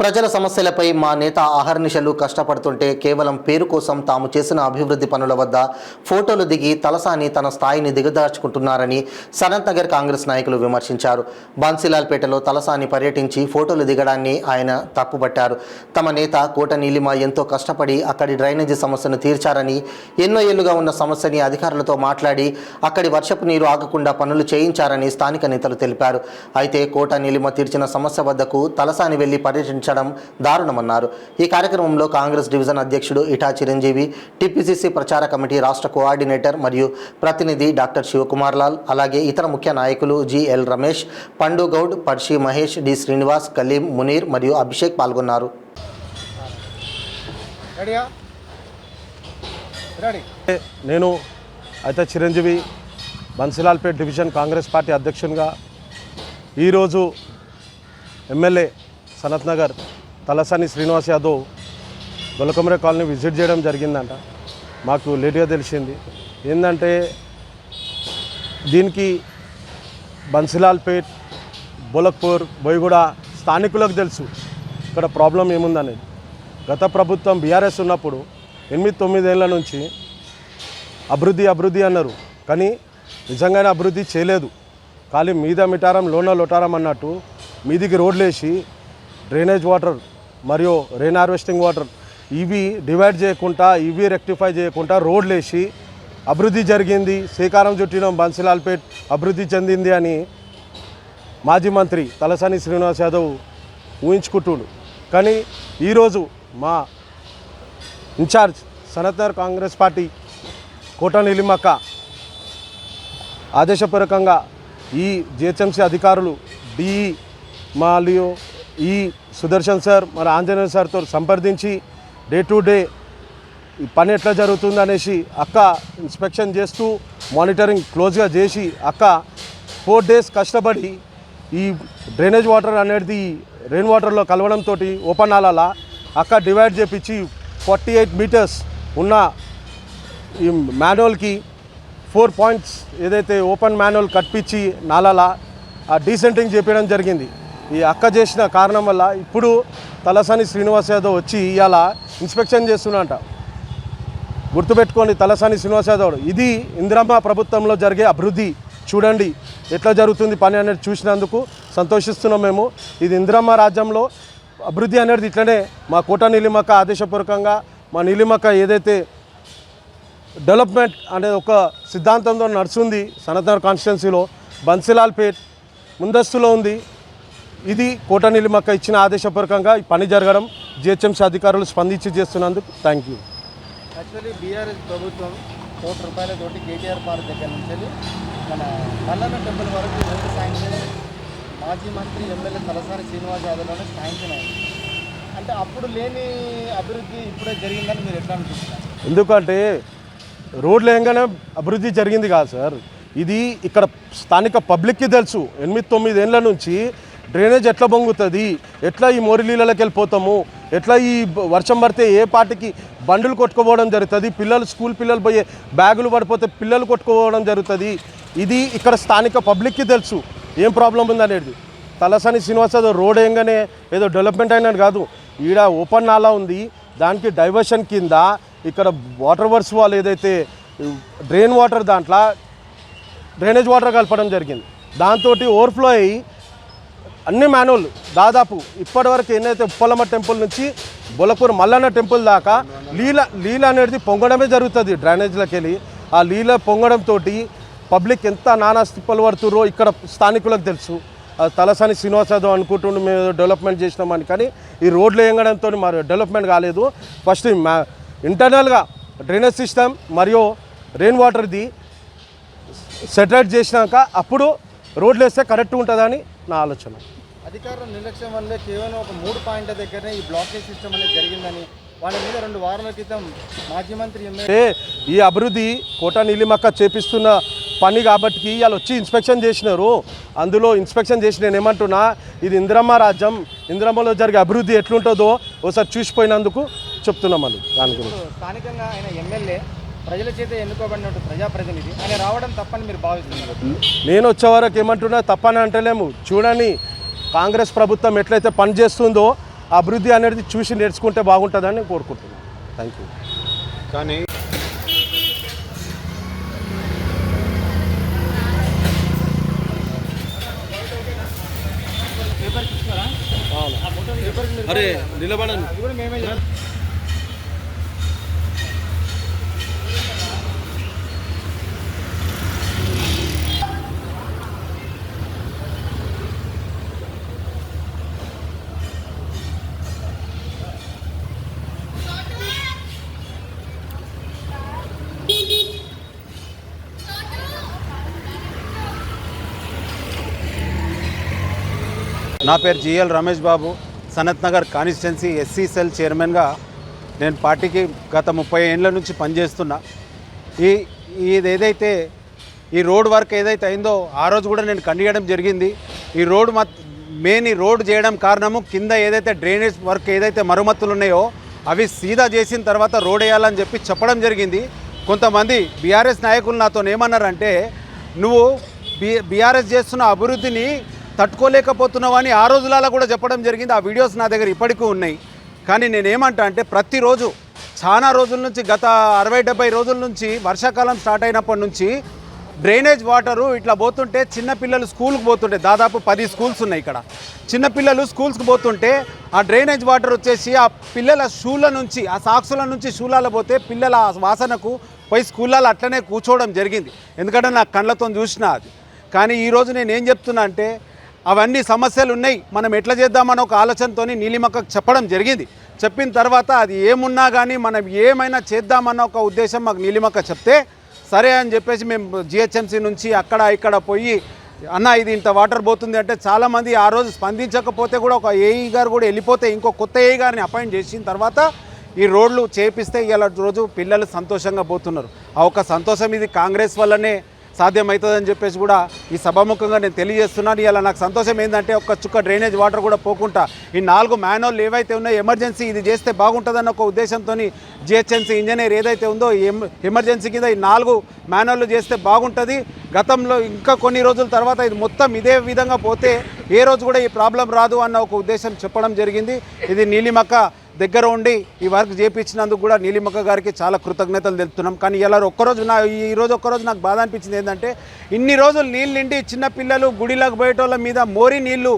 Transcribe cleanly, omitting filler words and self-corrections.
ప్రజల సమస్యలపై మా నేత అహర్నిశలు కష్టపడుతుంటే కేవలం పేరు కోసం తాము చేసిన అభివృద్ధి పనుల వద్ద ఫోటోలు దిగి తలసాని తన స్థాయిని దిగదార్చుకుంటున్నారని సనత్ నగర్ కాంగ్రెస్ నాయకులు విమర్శించారు. బన్సీలాల్పేటలో తలసాని పర్యటించి ఫోటోలు దిగడాన్ని ఆయన తప్పుపట్టారు. తమ నేత కోట నీలిమ ఎంతో కష్టపడి అక్కడి డ్రైనేజీ సమస్యను తీర్చారని, ఎన్నో ఏళ్లుగా ఉన్న సమస్యని అధికారులతో మాట్లాడి అక్కడి వర్షపు నీరు ఆగకుండా పనులు చేయించారని స్థానిక నేతలు తెలిపారు. అయితే కోట నీలిమ తీర్చిన సమస్య వద్దకు తలసాని వెళ్లి పర్యటించారు దారుణమన్నారు. ఈ కార్యక్రమంలో కాంగ్రెస్ డివిజన్ అధ్యక్షుడు ఇటా చిరంజీవి, టిపిసిసి ప్రచార కమిటీ రాష్ట్ర కోఆర్డినేటర్ మరియు ప్రతినిధి డాక్టర్ శివకుమార్ లాల్, అలాగే ఇతర ముఖ్య నాయకులు జిఎల్ రమేష్, పండు గౌడ్, పర్షి మహేష్, డి శ్రీనివాస్, కలీం, మునీర్ మరియు అభిషేక్ పాల్గొన్నారు. నేను అయితే చిరంజీవి, బన్సీలాల్పేట్ డివిజన్ కాంగ్రెస్ పార్టీ అధ్యక్షునిగా ఈరోజు ఎమ్మెల్యే సనత్ నగర్ తలసాని శ్రీనివాస్ యాదవ్ గొలకమరే కాలనీ విజిట్ చేయడం జరిగిందంట. మాకు లేట్గా తెలిసింది. ఏంటంటే దీనికి బన్సీలాల్పేట్, బోలక్పూర్, బోయిగూడ స్థానికులకు తెలుసు ఇక్కడ ప్రాబ్లం ఏముందనేది. గత ప్రభుత్వం బీఆర్ఎస్ ఉన్నప్పుడు 8-9 ఏళ్ళ నుంచి అభివృద్ధి అన్నారు, కానీ నిజంగానే అభివృద్ధి చేయలేదు. ఖాళీ మీద మిటారం లోన లొటారం అన్నట్టు మీదికి రోడ్లు వేసి డ్రైనేజ్ వాటర్ మరియు రెయిన్ హార్వెస్టింగ్ వాటర్ ఇవి డివైడ్ చేయకుండా, ఇవి రెక్టిఫై చేయకుండా రోడ్లు వేసి అభివృద్ధి జరిగింది, శ్రీకారం చుట్టిన బన్సీలాల్పేట్ అభివృద్ధి చెందింది అని మాజీ మంత్రి తలసాని శ్రీనివాస్ యాదవ్ ఊహించుకుంటుడు. కానీ ఈరోజు మా ఇన్ఛార్జ్ సనత్ నగర్ కాంగ్రెస్ పార్టీ కోట నీలిమక్క ఆదేశపూర్వకంగా ఈ జిహెచ్ఎంసీ అధికారులు డిఈ మరియు ఈ సుదర్శన్ సార్, మరి ఆంజనేయ సార్తో సంప్రదించి డే టు డే ఈ పని ఎట్లా జరుగుతుంది అనేసి అక్క ఇన్స్పెక్షన్ చేస్తూ మానిటరింగ్ క్లోజ్గా చేసి అక్క 4 days కష్టపడి ఈ డ్రైనేజ్ వాటర్ అనేది రెయిన్ వాటర్లో కలవడంతో ఓపెన్ నాలాల అక్క డివైడ్ చేపించి 48 meters ఉన్న ఈ మాన్యువల్కి 4 points ఏదైతే ఓపెన్ మాన్యువల్ కట్టించి నాలాల డీసెంటింగ్ చేపించడం జరిగింది. ఈ అక్క చేసిన కారణం వల్ల ఇప్పుడు తలసాని శ్రీనివాస్ యాదవ్ వచ్చి ఇవాళ ఇన్స్పెక్షన్ చేస్తున్నట. గుర్తుపెట్టుకోండి, తలసాని శ్రీనివాస్ యాదవ్ ఇది ఇందిరమ్మ ప్రభుత్వంలో జరిగే అభివృద్ధి చూడండి ఎట్లా జరుగుతుంది పని అనేది చూసినందుకు సంతోషిస్తున్నాం మేము. ఇది ఇందిరమ్మ రాజ్యంలో అభివృద్ధి అనేది ఇట్లనే మా కోట నీలిమక్క ఆదేశపూర్వకంగా మా నీలిమక్క ఏదైతే డెవలప్మెంట్ అనేది ఒక సిద్ధాంతంతో నడుస్తుంది సనత్ నగర్ కాన్స్టిట్యున్సీలో, బన్సీలాల్పేట్ ముందస్తులో ఉంది. ఇది కోట నీలిమక్క ఇచ్చిన ఆదేశపూర్వకంగా ఈ పని జరగడం జిహెచ్ఎంసీ అధికారులు స్పందించి చేస్తున్నందుకు థ్యాంక్ యూ. యాక్చువల్లీ బీఆర్ఎస్ ప్రభుత్వం ₹1 కోటి కేటీఆర్ పార్క్ దగ్గర నుంచి మన మల్లన్న టెంపుల్ వరకు రోడ్డు శాంక్షన్ మాజీ మంత్రి ఎమ్మెల్యే తలసాని శ్రీనివాస్ యాదవ్లోనే శాంక్షన్ అయింది. అంటే అప్పుడు లేని అభివృద్ధి ఇప్పుడే జరిగిందని మీరు ఎట్లా అనిపిస్తున్నారు? ఎందుకంటే రోడ్లు ఏంగానే అభివృద్ధి జరిగింది కాదు సార్, ఇది ఇక్కడ స్థానిక పబ్లిక్కి తెలుసు. 8-9 ఏళ్ళ నుంచి డ్రైనేజ్ ఎట్లా పొంగుతుంది, ఎట్లా ఈ మోరిలీలకి వెళ్ళిపోతాము, ఎట్లా ఈ వర్షం పడితే ఏ పాటికి బండులు కొట్టుకోవడం జరుగుతుంది, పిల్లలు స్కూల్ పిల్లలు పోయే బ్యాగులు పడిపోతే పిల్లలు కొట్టుకోవడం జరుగుతుంది. ఇది ఇక్కడ స్థానిక పబ్లిక్కి తెలుసు ఏం ప్రాబ్లం ఉందనేది. తలసాని శ్రీనివాస్ యాదవ్ రోడ్ ఏంగానే ఏదో డెవలప్మెంట్ అయినది కాదు, ఈడ ఓపెన్ నాలా ఉంది, దానికి డైవర్షన్ కింద ఇక్కడ వాటర్ వర్క్స్ వాళ్ళు ఏదైతే డ్రైన్ వాటర్ దాంట్లో డ్రైనేజ్ వాటర్ కలపడం జరిగింది. దాంతో ఓవర్ఫ్లో అయ్యి అన్ని మాన్యువల్ దాదాపు ఇప్పటివరకు ఎన్నైతే ఉప్పలమ్మ టెంపుల్ నుంచి బొలకూరు మల్లన్న టెంపుల్ దాకా నీళ్ళ అనేది పొంగడమే జరుగుతుంది డ్రైనేజ్లోకి వెళ్ళి. ఆ నీళ్ళ పొంగడంతో పబ్లిక్ ఎంత నానా తిప్పలు పడుతుర్రో ఇక్కడ స్థానికులకు తెలుసు. తలసాని శ్రీనివాస్ యాదవ్ అనుకుంటుండే మేము డెవలప్మెంట్ చేసినామని, కానీ ఈ రోడ్లు వేయడంతో మరి డెవలప్మెంట్ కాలేదు. ఫస్ట్ ఇంటర్నల్గా డ్రైనేజ్ సిస్టమ్ మరియు రెయిన్ వాటర్ది సెటిలైట్ చేసినాక అప్పుడు రోడ్లు వేస్తే కరెక్ట్ ఉంటుందని నా ఆలోచన. అధికారుల నిర్లక్ష్యం వల్లే కేవలం ఒక 3 పాయింట్ల దగ్గరనే ఈ బ్లాకేజ్ సిస్టమ్ అనేది జరిగిందని వాళ్ళ మీద 2 వారాల క్రితం మాజీ మంత్రి ఎమ్మెల్యే ఈ అభివృద్ధి కోట నీలిమక్క చేపిస్తున్న పని కాబట్టి వాళ్ళు వచ్చి ఇన్స్పెక్షన్ చేసినారు. అందులో ఇన్స్పెక్షన్ చేసి నేను ఏమంటున్నా, ఇది ఇందిరమ్మ రాజ్యం, ఇందిరమ్మలో జరిగే అభివృద్ధి ఎట్లుంటుందో ఒకసారి చూసిపోయినందుకు చెప్తున్నామని. దాని గురించి స్థానికంగా ఆయన ఎమ్మెల్యే ప్రజల చేత ఎన్నుకోబడిన ప్రజాప్రతినిధి ఆయన రావడం తప్పని మీరు భావిస్తున్నారు? నేను వచ్చే వరకు ఏమంటున్నా తప్పని అంటలేము. చూడండి కాంగ్రెస్ ప్రభుత్వం ఎట్లయితే పనిచేస్తుందో ఆ అభివృద్ధి అనేది చూసి నేర్చుకుంటే బాగుంటుందని నేను కోరుకుంటున్నాను. Thank you. కానీ అరే నిలబడండి. నా పేరు G L Ramesh Babu, Sanath Nagar constituency SC cell చైర్మన్గా నేను పార్టీకి గత 30 ఏళ్ళ నుంచి పనిచేస్తున్నా. ఇది ఏదైతే ఈ రోడ్ వర్క్ ఏదైతే అయిందో ఆ రోజు కూడా నేను కండియడం జరిగింది. ఈ రోడ్ మెయిన్ ఈ రోడ్ చేయడం కారణము కింద ఏదైతే డ్రైనేజ్ వర్క్ ఏదైతే మరమ్మతులు ఉన్నాయో అవి సీదా చేసిన తర్వాత రోడ్ వేయాలని చెప్పడం జరిగింది. కొంతమంది బీఆర్ఎస్ నాయకులు నాతో ఏమన్నారంటే, నువ్వు బీఆర్ఎస్ చేస్తున్న అభివృద్ధిని తట్టుకోలేకపోతున్నావు అని ఆ రోజులలో కూడా చెప్పడం జరిగింది. ఆ వీడియోస్ నా దగ్గర ఇప్పటికీ ఉన్నాయి. కానీ నేనేమంటా అంటే ప్రతిరోజు చాలా రోజుల నుంచి గత 60-70 రోజుల నుంచి వర్షాకాలం స్టార్ట్ అయినప్పటి నుంచి డ్రైనేజ్ వాటరు ఇట్లా పోతుంటే చిన్నపిల్లలు స్కూల్కి పోతుంటే దాదాపు 10 స్కూల్స్ ఉన్నాయి ఇక్కడ. చిన్నపిల్లలు స్కూల్స్కి పోతుంటే ఆ డ్రైనేజ్ వాటర్ వచ్చేసి ఆ పిల్లల షూల నుంచి ఆ సాక్సుల నుంచి షూలలో పోతే పిల్లల వాసనకు పోయి స్కూళ్ళలో అట్లనే కూర్చోవడం జరిగింది. ఎందుకంటే నాకు కళ్ళతో చూసిన అది. కానీ ఈరోజు నేను ఏం చెప్తున్నా అంటే అవన్నీ సమస్యలు ఉన్నాయి, మనం ఎట్లా చేద్దామని ఒక ఆలోచనతో నీలిమక్కకు చెప్పడం జరిగింది. చెప్పిన తర్వాత అది ఏమున్నా కానీ మనం ఏమైనా చేద్దామన్న ఒక ఉద్దేశం మాకు నీలిమక్క చెప్తే సరే అని చెప్పేసి మేము జిహెచ్ఎంసీ నుంచి అక్కడ ఇక్కడ పోయి అన్న ఇది ఇంత వాటర్ పోతుంది అంటే చాలామంది ఆ రోజు స్పందించకపోతే కూడా ఒక ఏఈ గారు కూడా వెళ్ళిపోతే ఇంకో కొత్త ఏఈ గారిని అపాయింట్ చేసిన తర్వాత ఈ రోడ్లు చేపిస్తే ఇలా రోజు పిల్లలు సంతోషంగా పోతున్నారు. ఆ ఒక సంతోషం ఇది కాంగ్రెస్ వల్లనే సాధ్యమవుతుందని చెప్పేసి కూడా ఈ సభాముఖంగా నేను తెలియజేస్తున్నాను. ఇలా నాకు సంతోషం ఏంటంటే ఒక్క చుక్క డ్రైనేజ్ వాటర్ కూడా పోకుండా ఈ 4 మ్యాన్హోల్ ఏవైతే ఉన్నాయో ఎమర్జెన్సీ ఇది చేస్తే బాగుంటుందన్న ఒక ఉద్దేశంతో జిహెచ్ఎంసీ ఇంజనీర్ ఏదైతే ఉందో ఎమర్జెన్సీ కింద ఈ 4 మ్యాన్హోల్లు చేస్తే బాగుంటుంది. గతంలో ఇంకా కొన్ని రోజుల తర్వాత ఇది మొత్తం ఇదే విధంగా పోతే ఏ రోజు కూడా ఈ ప్రాబ్లం రాదు అన్న ఒక ఉద్దేశం చెప్పడం జరిగింది. ఇది నీలిమక్క దగ్గర ఉండి ఈ వర్క్ చేయించినందుకు కూడా నీలిమక్క గారికి చాలా కృతజ్ఞతలు తెలుపుతున్నాం. కానీ ఇలా ఈరోజు ఒక్కరోజు నాకు బాధ అనిపించింది ఏంటంటే ఇన్ని రోజులు నీళ్ళు నిండి చిన్నపిల్లలు గుడిలోకి పోయేటోళ్ళ మీద మోరీ నీళ్ళు